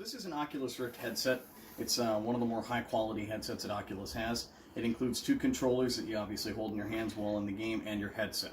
This is an Oculus Rift headset. It's one of the more high-quality headsets that Oculus has. It includes two controllers that you obviously hold in your hands while in the game and your headset.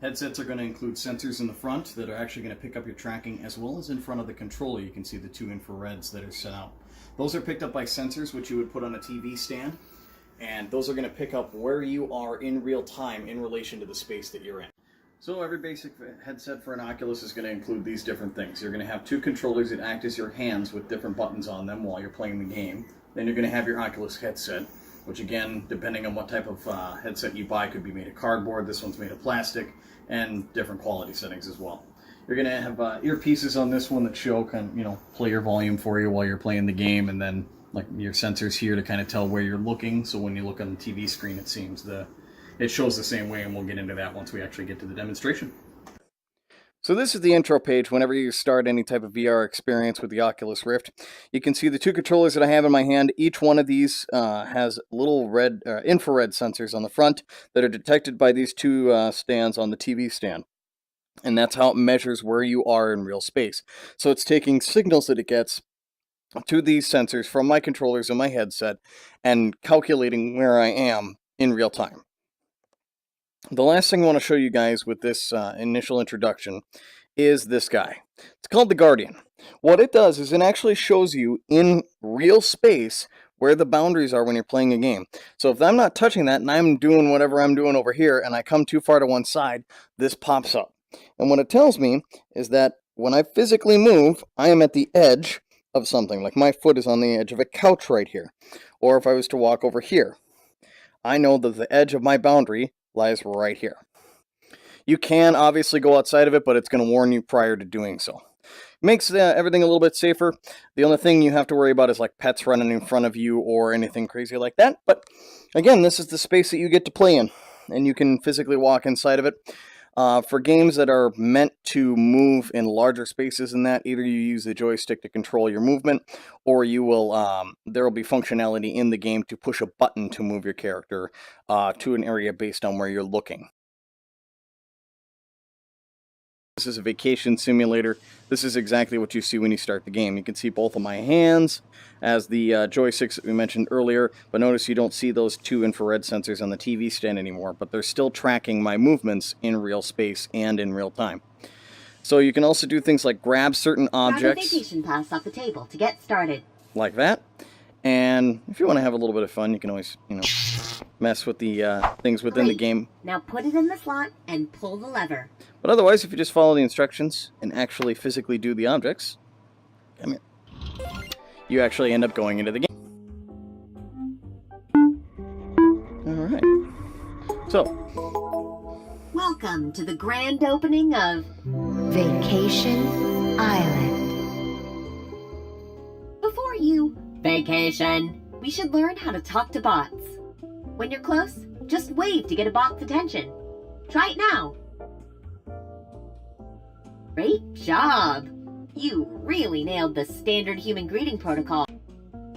Headsets are going to include sensors in the front that are actually going to pick up your tracking, as well as in front of the controller. You can see the two infrareds that are set out. Those are picked up by sensors, which you would put on a TV stand, and those are going to pick up where you are in real time in relation to the space that you're in. So every basic headset for an Oculus is going to include these different things. You're going to have two controllers that act as your hands with different buttons on them while you're playing the game. Then you're going to have your Oculus headset, which again, depending on what type of headset you buy, could be made of cardboard. This one's made of plastic, and different quality settings as well. You're going to have earpieces on this one that show play your volume for you while you're playing the game, and then like your sensors here to kind of tell where you're looking. So when you look on the TV screen, it shows the same way, and we'll get into that once we actually get to the demonstration. So this is the intro page whenever you start any type of VR experience with the Oculus Rift. You can see the two controllers that I have in my hand. Each one of these has little red infrared sensors on the front that are detected by these two stands on the TV stand. And that's how it measures where you are in real space. So it's taking signals that it gets to these sensors from my controllers and my headset and calculating where I am in real time. The last thing I want to show you guys with this initial introduction is this guy. It's called the Guardian. What it does is it actually shows you in real space where the boundaries are when you're playing a game. So if I'm not touching that and I'm doing whatever I'm doing over here and I come too far to one side, this pops up. And what it tells me is that when I physically move, I am at the edge of something. Like my foot is on the edge of a couch right here. Or if I was to walk over here, I know that the edge of my boundary lies right here. You can obviously go outside of it, but it's going to warn you prior to doing so. Makes everything a little bit safer. The only thing you have to worry about is like pets running in front of you or anything crazy like that. But again, this is the space that you get to play in, and you can physically walk inside of it. For games that are meant to move in larger spaces than that, either you use the joystick to control your movement, or you will there will be functionality in the game to push a button to move your character to an area based on where you're looking. This is a vacation simulator. This is exactly what you see when you start the game. You can see both of my hands as the joysticks that we mentioned earlier, but notice you don't see those two infrared sensors on the TV stand anymore, but they're still tracking my movements in real space and in real time. So you can also do things like grab certain objects. Grab a vacation pass off the table to get started. Like that. And if you want to have a little bit of fun, you can always, mess with the things within the game. Now put it in the slot and pull the lever. But otherwise, if you just follow the instructions and actually physically do the objects, come here, you actually end up going into the game. Alright. So. Welcome to the grand opening of Vacation Island. Before you vacation, we should learn how to talk to bots. When you're close, just wave to get a bot's attention. Try it now. Great job! You really nailed the standard human greeting protocol.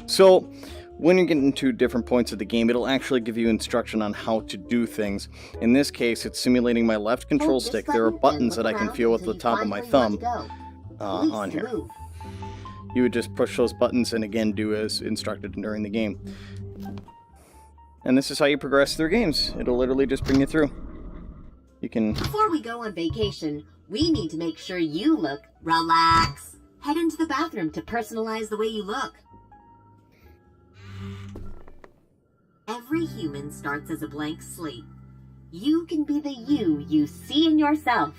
So, when you get into different points of the game, it'll actually give you instruction on how to do things. In this case, it's simulating my left control stick. There are buttons that I can feel with the top of my thumb on here. You would just push those buttons and again do as instructed during the game. And this is how you progress through games. It'll literally just bring you through. You can... Before we go on vacation, we need to make sure you look relaxed. Head into the bathroom to personalize the way you look. Every human starts as a blank slate. You can be the you see in yourself.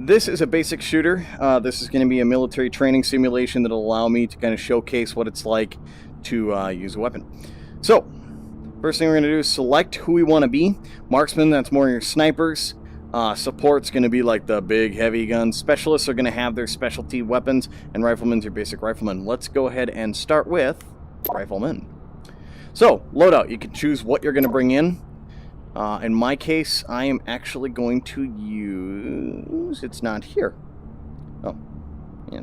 This is a basic shooter. This is going to be a military training simulation that will allow me to kind of showcase what it's like to use a weapon. So, first thing we're going to do is select who we want to be. Marksman, that's more your snipers. Support's going to be like the big heavy guns. Specialists are going to have their specialty weapons, and riflemen's your basic rifleman. Let's go ahead and start with rifleman. So, loadout. You can choose what you're going to bring in. In my case, I am actually going to use... It's not here. Oh. Yeah,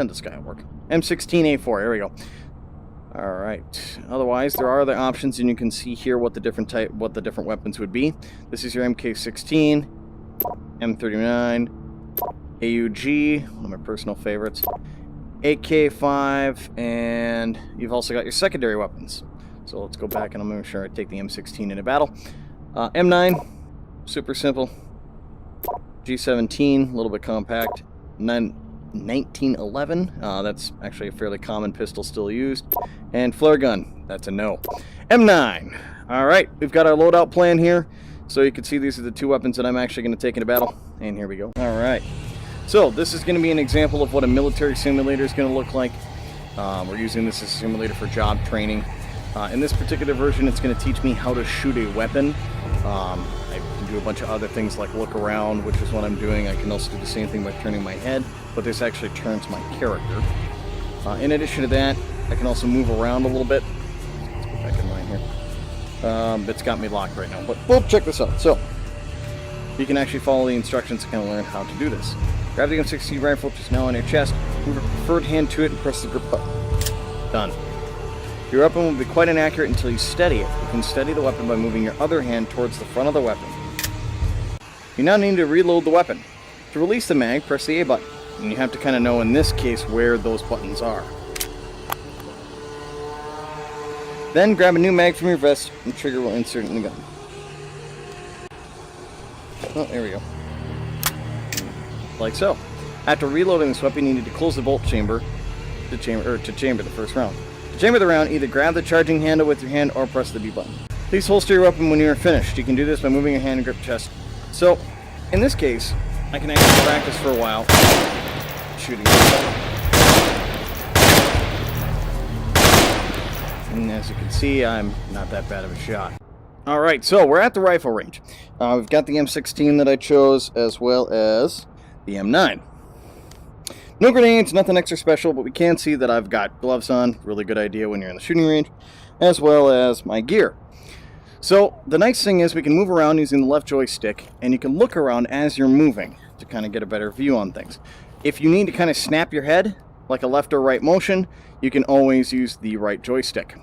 this guy will work. M16A4. There we go. Alright. Otherwise, there are other options, and you can see here what the different weapons would be. This is your MK16, M39, AUG, one of my personal favorites, AK-5, and you've also got your secondary weapons. So let's go back and I'm going to make sure I take the M16 into battle. M9, super simple. G17, a little bit compact. 1911, that's actually a fairly common pistol still used. And flare gun, that's a no. M9, alright, we've got our loadout plan here. So you can see these are the two weapons that I'm actually going to take into battle. And here we go. Alright, so this is going to be an example of what a military simulator is going to look like. We're using this as a simulator for job training. In this particular version, it's going to teach me how to shoot a weapon. I can do a bunch of other things like look around, which is what I'm doing. I can also do the same thing by turning my head, but this actually turns my character. In addition to that, I can also move around a little bit. Let's go back in line here. It's got me locked right now, but we'll check this out. So, you can actually follow the instructions to kind of learn how to do this. Grab the M16 rifle, which is now on your chest, move your preferred hand to it, and press the grip button. Done. Your weapon will be quite inaccurate until you steady it. You can steady the weapon by moving your other hand towards the front of the weapon. You now need to reload the weapon. To release the mag, press the A button. And you have to kind of know, in this case, where those buttons are. Then grab a new mag from your vest, and the trigger will insert it in the gun. Oh, there we go. Like so. After reloading this weapon, you need to close the bolt chamber to chamber the first round. To chamber the round, either grab the charging handle with your hand or press the B button. Please holster your weapon when you are finished. You can do this by moving your hand and grip chest. So, in this case, I can actually practice for a while shooting. And as you can see, I'm not that bad of a shot. Alright, so we're at the rifle range. We've got the M16 that I chose, as well as the M9. No grenades, nothing extra special, but we can see that I've got gloves on. Really good idea when you're in the shooting range, as well as my gear. So the nice thing is we can move around using the left joystick, and you can look around as you're moving to kind of get a better view on things. If you need to kind of snap your head, like a left or right motion, you can always use the right joystick.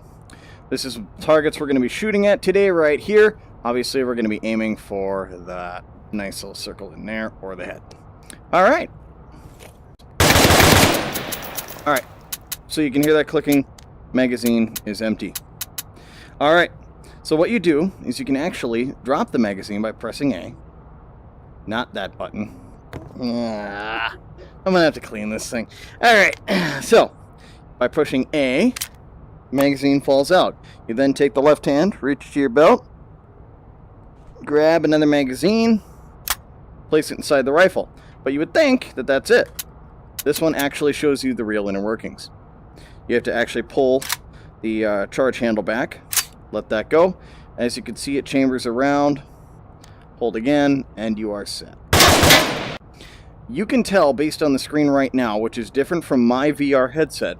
This is targets we're going to be shooting at today right here. Obviously, we're going to be aiming for that nice little circle in there, or the head. Alright. Alright, so you can hear that clicking. Magazine is empty. Alright, so what you do is you can actually drop the magazine by pressing A. Not that button. I'm going to have to clean this thing. Alright, so by pushing A, magazine falls out. You then take the left hand, reach to your belt, grab another magazine, place it inside the rifle. But you would think that that's it. This one actually shows you the real inner workings. You have to actually pull the charge handle back, let that go. As you can see, it chambers around, hold again, and you are set. You can tell based on the screen right now, which is different from my VR headset,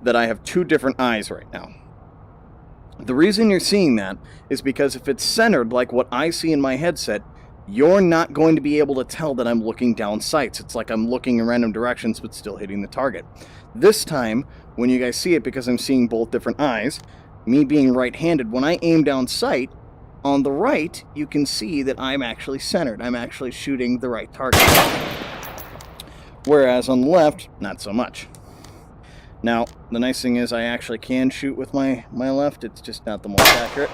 that I have two different eyes right now. The reason you're seeing that is because if it's centered like what I see in my headset, you're not going to be able to tell that I'm looking down sights. It's like I'm looking in random directions but still hitting the target. This time, when you guys see it, because I'm seeing both different eyes, me being right-handed, when I aim down sight, on the right, you can see that I'm actually centered. I'm actually shooting the right target. Whereas on the left, not so much. Now, the nice thing is I actually can shoot with my left. It's just not the most accurate.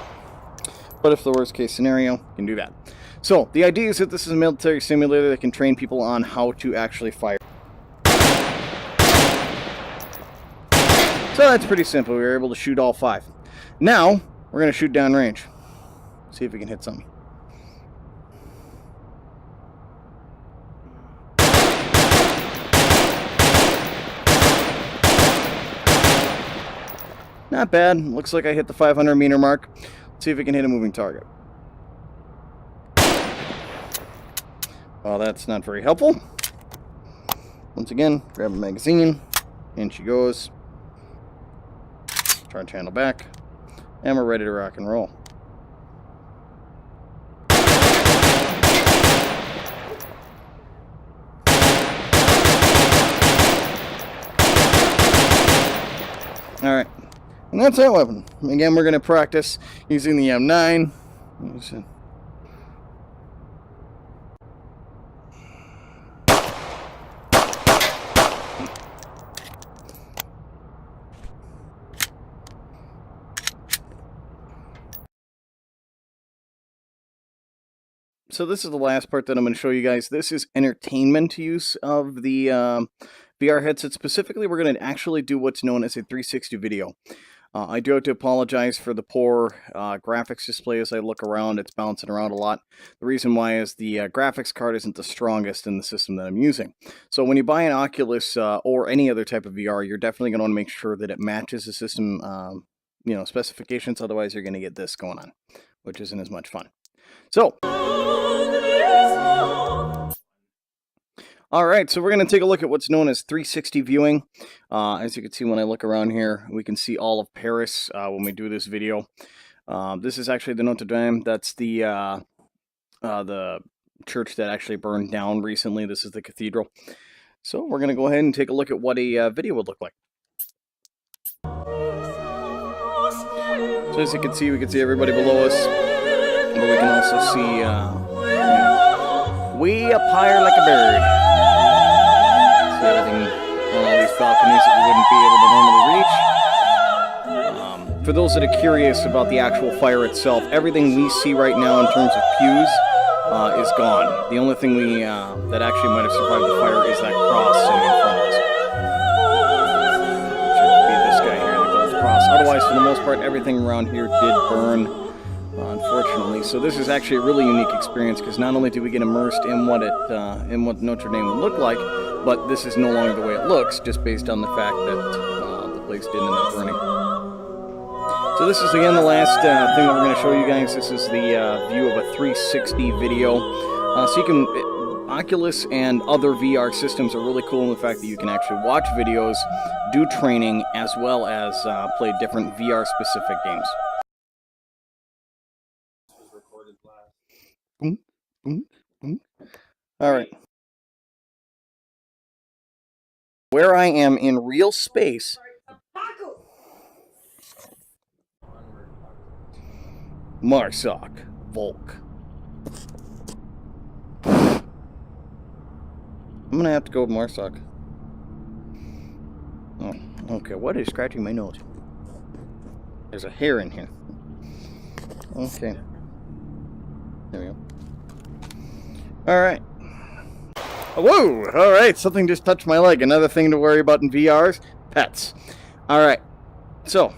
But if the worst case scenario, you can do that. So, the idea is that this is a military simulator that can train people on how to actually fire. So that's pretty simple. We were able to shoot all 5. Now, we're going to shoot downrange. See if we can hit something. Not bad. Looks like I hit the 500 meter mark. Let's see if we can hit a moving target. Well, that's not very helpful. Once again, grab a magazine. In she goes. Charge handle back. And we're ready to rock and roll. Alright. And that's that weapon. Again, we're going to practice using the M9. so this is the last part that I'm going to show you guys. This is entertainment use of the VR headset. Specifically, we're going to actually do what's known as a 360 video. I do have to apologize for the poor graphics display as I look around. It's bouncing around a lot. The reason why is the graphics card isn't the strongest in the system that I'm using. So when you buy an Oculus or any other type of VR, you're definitely going to want to make sure that it matches the system specifications. Otherwise, you're going to get this going on, which isn't as much fun. So, all right, so we're going to take a look at what's known as 360 viewing. As you can see when I look around here, we can see all of Paris when we do this video. This is actually the Notre Dame. That's the church that actually burned down recently. This is the cathedral. So we're going to go ahead and take a look at what a video would look like. So as you can see, we can see everybody below us. But we can also see way up higher like a bird. See everything on all these balconies that we wouldn't be able to normally reach. For those that are curious about the actual fire itself, everything we see right now in terms of pews is gone. The only thing that actually might have survived the fire is that cross sitting in front of us. Which would be this guy here, the gold cross. Otherwise, for the most part, everything around here did burn. Unfortunately, so this is actually a really unique experience because not only do we get immersed in what Notre Dame would look like, but this is no longer the way it looks, just based on the fact that the place did end up burning. So this is again the last thing that we're going to show you guys. This is the view of a 360 video. So you can Oculus and other VR systems are really cool in the fact that you can actually watch videos, do training, as well as play different VR specific games. Boom, boom, boom. All right. Where I am in real space. Marsoc, Volk. I'm gonna have to go with Marsoc. Oh, okay. What is scratching my nose? There's a hair in here. Okay. There we go. Alright. Whoa! Alright, something just touched my leg. Another thing to worry about in VRs? Pets. Alright. So.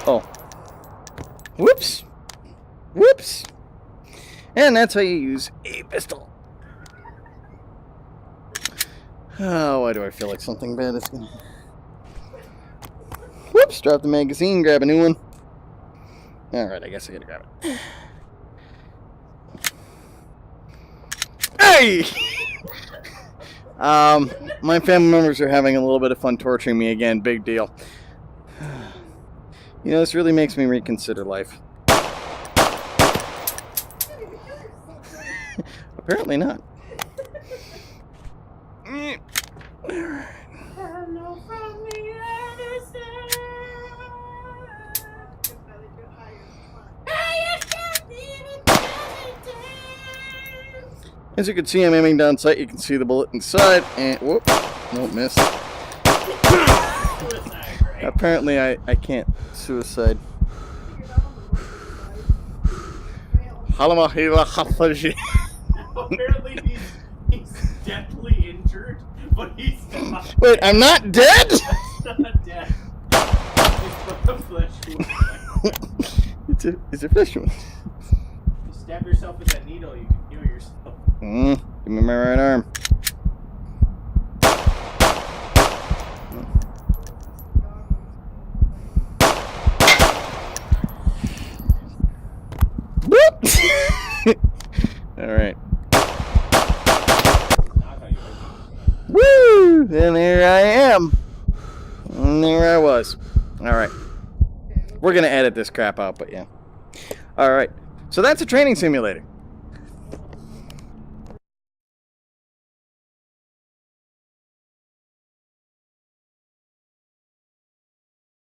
Oh. Whoops. Whoops. And that's how you use a pistol. Oh, why do I feel like something bad is going to... Whoops, drop the magazine, grab a new one. Alright, I guess I gotta grab it. Hey! My family members are having a little bit of fun torturing me again. Big deal. You know, this really makes me reconsider life. Apparently not. Alright. As you can see, I'm aiming down sight. You can see the bullet inside, and whoop, nope, missed. Apparently, I can't suicide. Apparently, he's deathly injured, but he's not. Wait, I'm not dead? That's not dead. It's but a flesh wound. It's a flesh wound. You stab yourself with that needle, you can heal yourself. Give me my right arm. Alright. Woo! And there I am. And there I was. Alright. We're going to edit this crap out, but yeah. Alright. So that's a training simulator.